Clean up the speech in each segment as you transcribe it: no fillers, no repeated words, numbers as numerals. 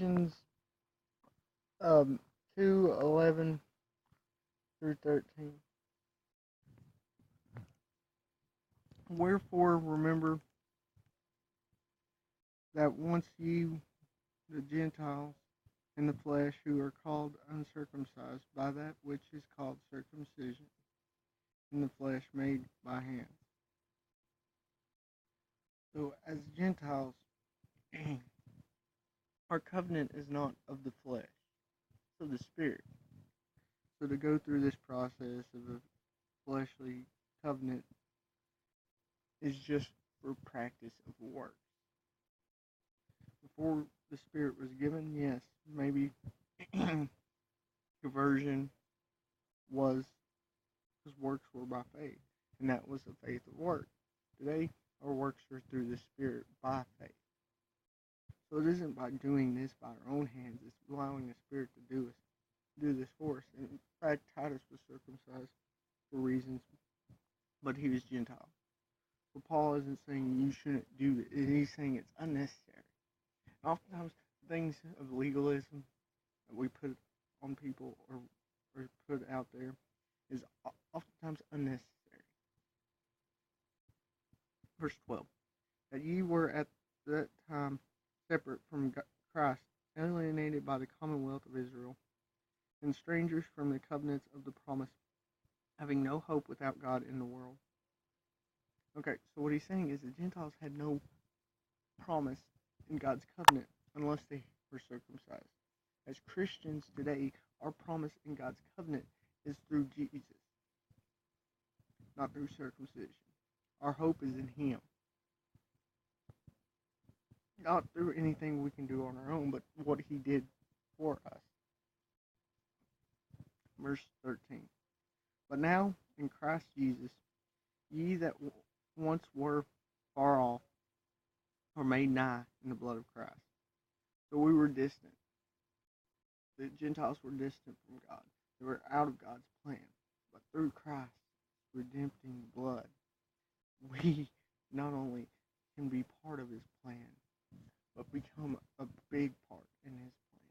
Ephesians um, 2:11 through 13. Wherefore remember that once you, the Gentiles, in the flesh, who are called uncircumcised by that which is called circumcision, in the flesh made by hands. So, as Gentiles, our covenant is not of the flesh, it's of the Spirit. So, to go through this process of a fleshly covenant is just for practice of work. Before the Spirit was given, yes, maybe conversion was because works were by faith, and that was the faith of work. Today, our works are through the Spirit by faith. So it isn't by doing this by our own hands, it's allowing the Spirit to do this for us. And in fact, Titus was circumcised for reasons, but he was Gentile. So Paul isn't saying you shouldn't do it, he's saying it's unnecessary. And oftentimes, things of legalism that we put on people or put out there is oftentimes unnecessary. Verse 12. That ye were at that time separate from Christ, alienated by the commonwealth of Israel, and strangers from the covenants of the promise, having no hope without God in the world. Okay, so what he's saying is the Gentiles had no promise in God's covenant unless they were circumcised. As Christians today, our promise in God's covenant is through Jesus, not through circumcision. Our hope is in Him. Not through anything we can do on our own, but what He did for us. Verse 13. But now, in Christ Jesus, ye that once were far off are made nigh in the blood of Christ. So we were distant. The Gentiles were distant from God. They were out of God's plan. But through Christ's redempting blood, we not only can be part of His plan, but become a big part in His plan.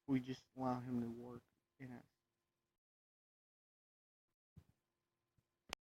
We just allow Him to work in us.